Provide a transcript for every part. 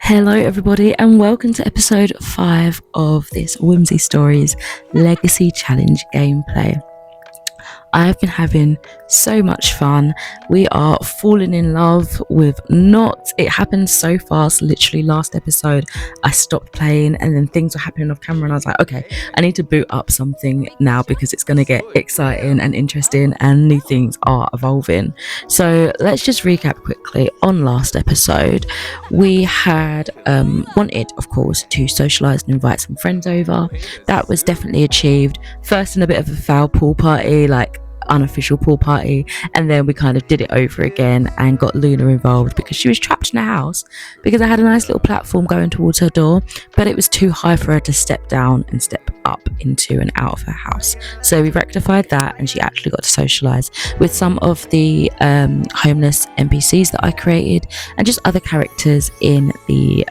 Hello, everybody, and welcome to episode 5 of this Whimsy Stories Legacy Challenge gameplay. I've been having so much fun. We are falling in love with Knox. It happened so fast. Literally last episode I stopped playing and then things were happening off camera and I was like, okay, I need to boot up something now because it's going to get exciting and interesting and new things are evolving. So let's just recap quickly. On last episode we had wanted, of course, to socialise and invite some friends over. That was definitely achieved. First in a bit of a foul pool party, like unofficial pool party, and then we kind of did it over again and got Luna involved because she was trapped in a house because I had a nice little platform going towards her door, but it was too high for her to step down and step up into and out of her house. So we rectified that and she actually got to socialize with some of the homeless NPCs that I created and just other characters in the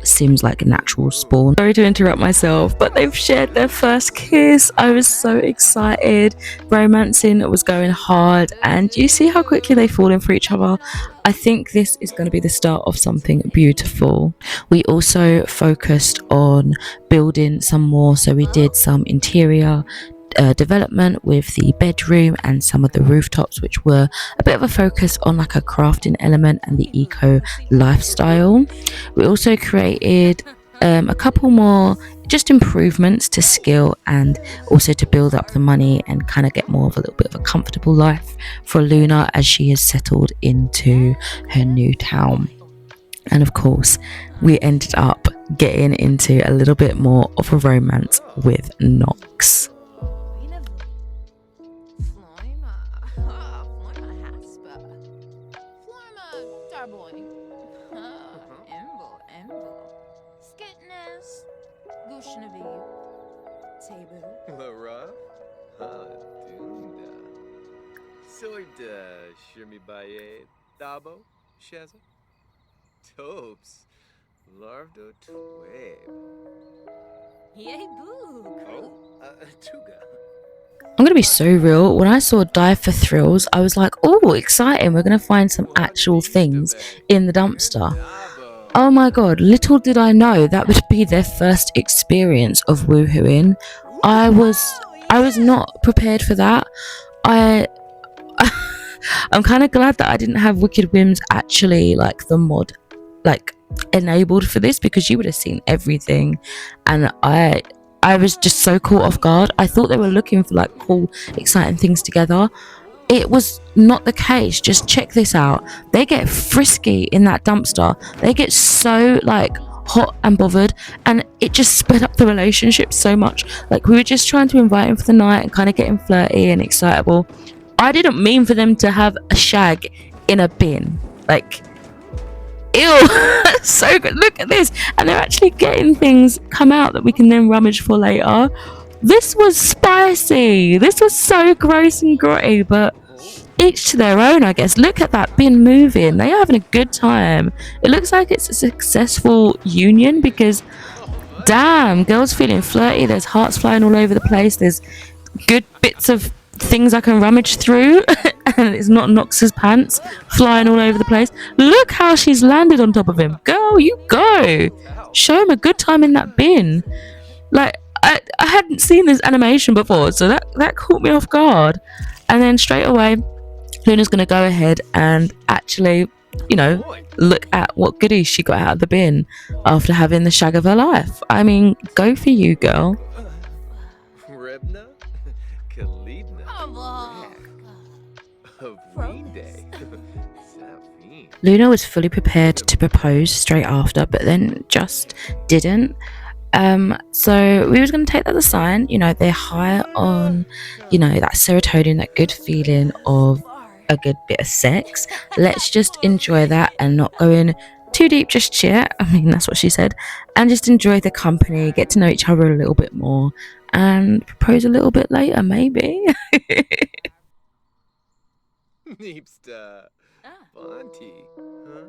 Sims like natural spawn. Sorry to interrupt myself, but they've shared their first kiss. I was so excited. Romancing was going hard, and you see how quickly they fall in for each other. I think this is going to be the start of something beautiful. We also focused on building some more, so we did some interior development with the bedroom and some of the rooftops, which were a bit of a focus on like a crafting element and the eco lifestyle. We also created a couple more just improvements to skill and also to build up the money and kind of get more of a little bit of a comfortable life for Luna as she has settled into her new town. And of course we ended up getting into a little bit more of a romance with Knox. Lara? Dunda. Soyda Shirmibaye Dabo Sheza Topes Lardo Tweb. Yay boo! Oh, Tuga. I'm gonna be so real. When I saw Die for Thrills, I was like, oh, exciting, we're gonna find some actual things in the dumpster. Oh my god, little did I know that would be their first experience of woohooing. I was not prepared for that. I'm kind of glad that I didn't have Wicked Whims actually like the mod like enabled for this, because you would have seen everything, and I was just so caught off guard. I thought they were looking for like cool, exciting things together. It was not the case. Just check this out. They get frisky in that dumpster. They get so like hot and bothered, and it just sped up the relationship so much. Like we were just trying to invite him for the night and kind of getting flirty and excitable. I didn't mean for them to have a shag in a bin. Like, ew. So good. Look at this. And they're actually getting things come out that we can then rummage for later. This was spicy. This was so gross and grotty, but each to their own, I guess. Look at that bin moving. They are having a good time. It looks like it's a successful union because, damn, girls feeling flirty. There's hearts flying all over the place. There's good bits of things I can rummage through. And it's not Knox's pants flying all over the place. Look how she's landed on top of him. Girl, you go. Show him a good time in that bin. Like, I hadn't seen this animation before, so that caught me off guard. And then straight away, Luna's going to go ahead and actually, you know, look at what goodies she got out of the bin after having the shag of her life. I mean, go for you, girl. Rebna? Kalidna? Luna was fully prepared to propose straight after, but then just didn't. So we was going to take that as a sign. You know, they're high on, you know, that serotonin, that good feeling of a good bit of sex. Let's just enjoy that and not go in too deep just yet. I mean, that's what she said. And just enjoy the company, get to know each other a little bit more, and propose a little bit later, maybe. Neepsta. Bonti. Huh?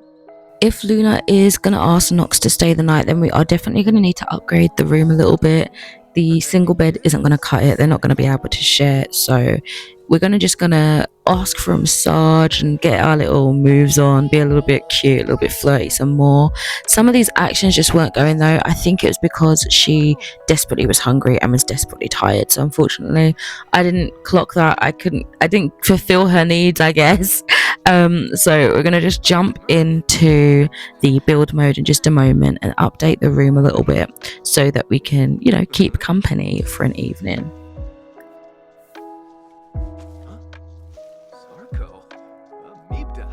If Luna is going to ask Knox to stay the night, then we are definitely going to need to upgrade the room a little bit. The single bed isn't going to cut it. They're not going to be able to share it. So we're gonna ask for a massage and get our little moves on, be a little bit cute, a little bit flirty some more. Some of these actions just weren't going though. I think it was because she desperately was hungry and was desperately tired. So unfortunately, I didn't clock that. I didn't fulfill her needs, I guess. So we're gonna just jump into the build mode in just a moment and update the room a little bit so that we can, keep company for an evening. Sarko. Meepda.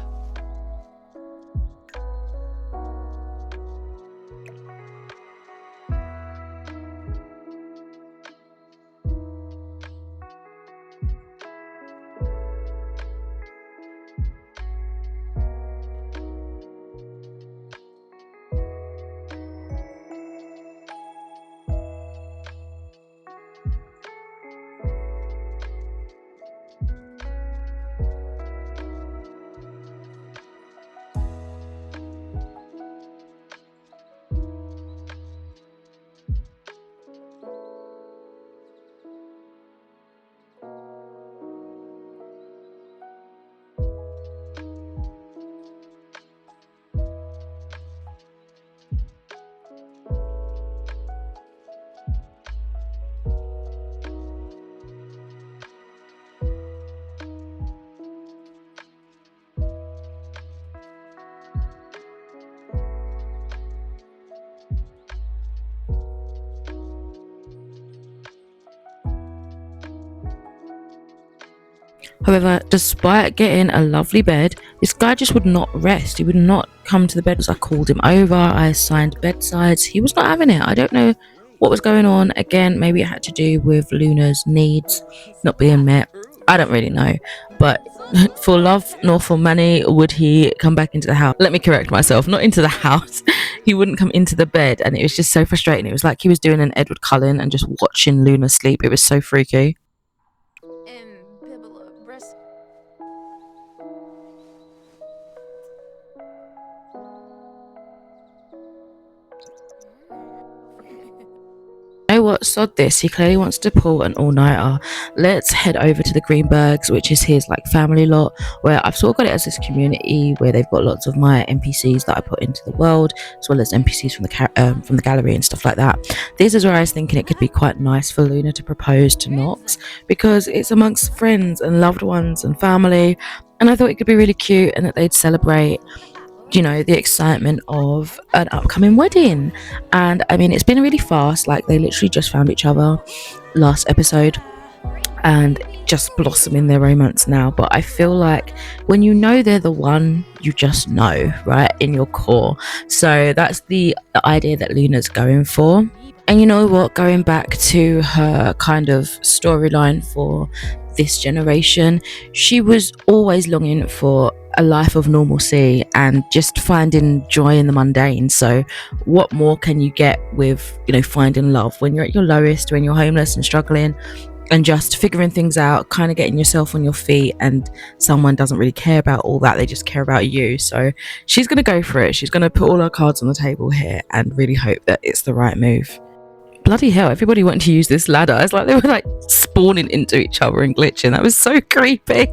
However, despite getting a lovely bed, this guy just would not rest. He would not come to the bed. I called him over, I assigned bedsides. He was not having it. I don't know what was going on. Again, maybe it had to do with Luna's needs not being met. I don't really know. But for love nor for money would he come back into the house. Let me correct myself, not into the house. He wouldn't come into the bed, and it was just so frustrating. It was like he was doing an Edward Cullen and just watching Luna sleep. It was so freaky. You know what, sod this, he clearly wants to pull an all-nighter. Let's head over to the Greenbergs, which is his family lot, where I've sort of got it as this community where they've got lots of my NPCs that I put into the world, as well as NPCs from the gallery and stuff like that. This is where I was thinking it could be quite nice for Luna to propose to Knox, because it's amongst friends and loved ones and family, and I thought it could be really cute and that they'd celebrate the excitement of an upcoming wedding. And I mean, it's been really fast. They literally just found each other last episode and just blossoming their romance now. But I feel like when you know they're the one, you just know, right, in your core. So that's the idea that Luna's going for. And you know what, going back to her kind of storyline for this generation, she was always longing for a life of normalcy and just finding joy in the mundane. So what more can you get with finding love when you're at your lowest, when you're homeless and struggling and just figuring things out, kind of getting yourself on your feet, and someone doesn't really care about all that, they just care about you. So she's going to go for it. She's going to put all her cards on the table here and really hope that it's the right move. Bloody hell, everybody wanted to use this ladder. It's like they were spawning into each other and glitching. That was so creepy.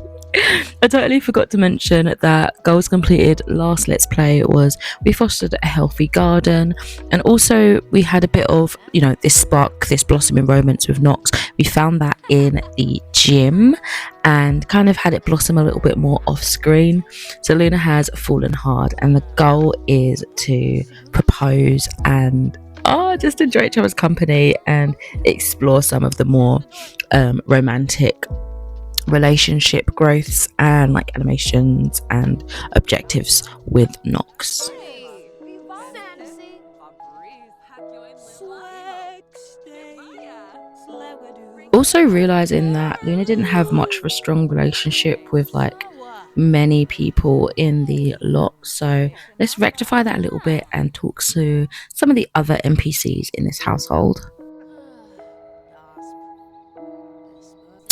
I totally forgot to mention that goals completed last Let's Play was we fostered a healthy garden, and also we had a bit of this spark, this blossoming romance with Knox. We found that in the gym and kind of had it blossom a little bit more off screen. So Luna has fallen hard, and the goal is to propose and just enjoy each other's company and explore some of the more romantic relationship growths and animations and objectives with Knox. Also realizing that Luna didn't have much of a strong relationship with many people in the lot, so let's rectify that a little bit and talk to some of the other NPCs in this household.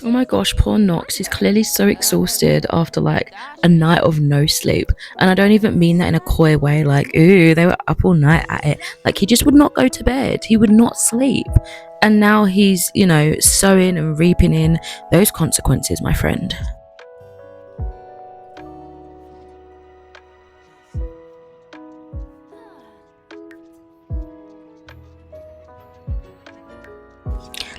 Oh my gosh, poor Knox. He's clearly so exhausted after a night of no sleep. And I don't even mean that in a coy way, ooh, they were up all night at it. He just would not go to bed. He would not sleep. And now he's, sowing and reaping in those consequences, my friend.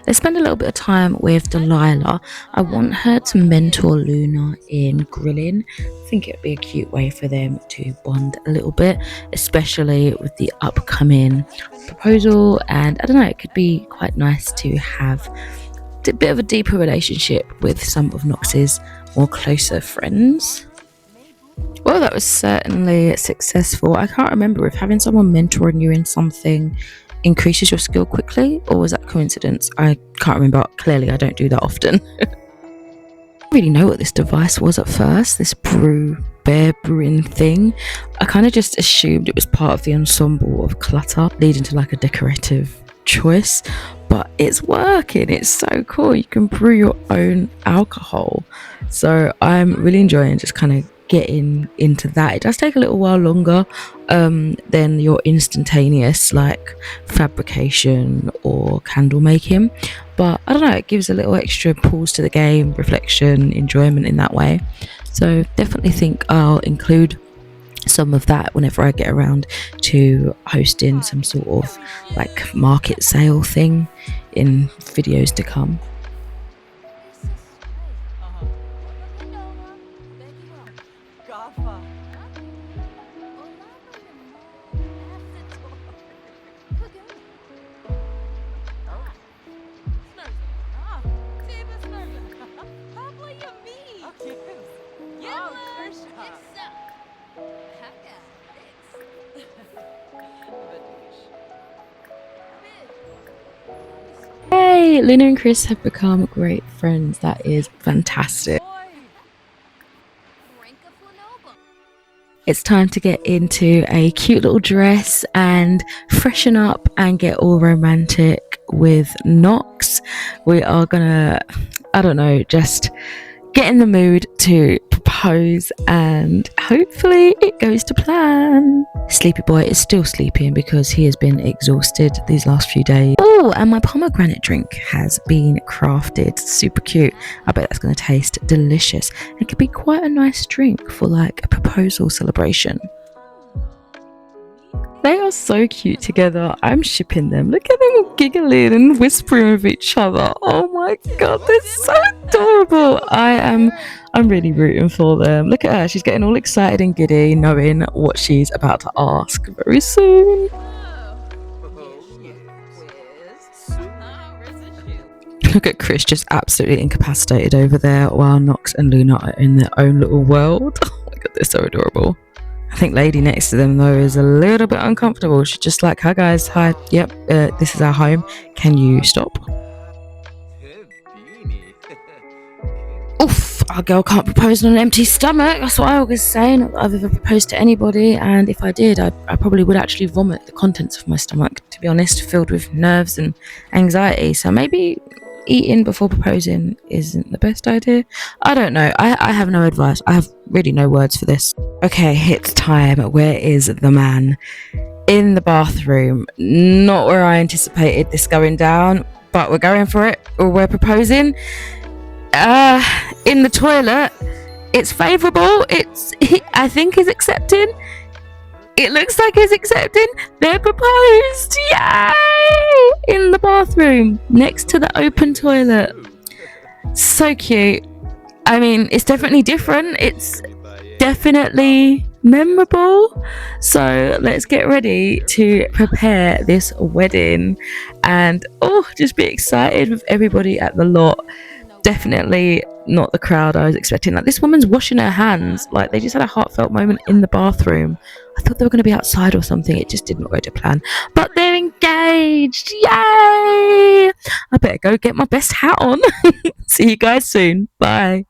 Let's spend a little bit of time with Delilah. I want her to mentor Luna in grilling. I think it would be a cute way for them to bond a little bit, especially with the upcoming proposal. And I don't know, it could be quite nice to have a bit of a deeper relationship with some of Knox's more closer friends. Well, that was certainly successful. I can't remember if having someone mentoring you in something increases your skill quickly, or was that coincidence? I can't remember. Clearly, I don't do that often. I didn't really know what this device was at first, this bear brewing thing. I kind of just assumed it was part of the ensemble of clutter, leading to like a decorative choice, but it's working. It's so cool. You can brew your own alcohol. So I'm really enjoying just kind of getting into that. It does take a little while longer than your instantaneous like fabrication or candle making, but I don't know, it gives a little extra pause to the game, reflection, enjoyment in that way. So definitely think I'll include some of that whenever I get around to hosting some sort of like market sale thing in videos to come. Hey, Luna and Chris have become great friends. That is fantastic. It's time to get into a cute little dress and freshen up and get all romantic with Knox. We are gonna, I don't know, just get in the mood to propose and hopefully it goes to plan. Sleepy boy is still sleeping because he has been exhausted these last few days. Oh, and my pomegranate drink has been crafted. Super cute. I bet that's going to taste delicious. It could be quite a nice drink for like a proposal celebration. They are so cute together. I'm shipping them. Look at them all giggling and whispering with each other. Oh my god, they're so adorable. I'm really rooting for them. Look at her. She's getting all excited and giddy, knowing what she's about to ask very soon. Look at Chris just absolutely incapacitated over there while Knox and Luna are in their own little world. Oh my god, they're so adorable. I think lady next to them though is a little bit uncomfortable. She's just like, hi guys, hi, yep, this is our home. Can you stop? Oof, our girl can't propose on an empty stomach. That's what I always say. Not that I've ever proposed to anybody, and if I did, I probably would actually vomit the contents of my stomach, to be honest, filled with nerves and anxiety. So maybe eating before proposing isn't the best idea. I don't know. I have no advice. I have really no words for this. Okay, it's time. Where is the man? In the bathroom. Not where I anticipated this going down, but we're going for it. Or we're proposing. In the toilet. It's favourable. I think he's accepting. It looks like he's accepting. They're proposed. Yay! In the bathroom next to the open toilet. So cute. I mean, it's definitely different. It's definitely memorable. So let's get ready to prepare this wedding and just be excited with everybody at the lot. Definitely not the crowd I was expecting. Like, this woman's washing her hands. Like, they just had a heartfelt moment in the bathroom. I thought they were going to be outside or something. It just did not go to plan. But they're engaged. Yay! I better go get my best hat on. See you guys soon. Bye.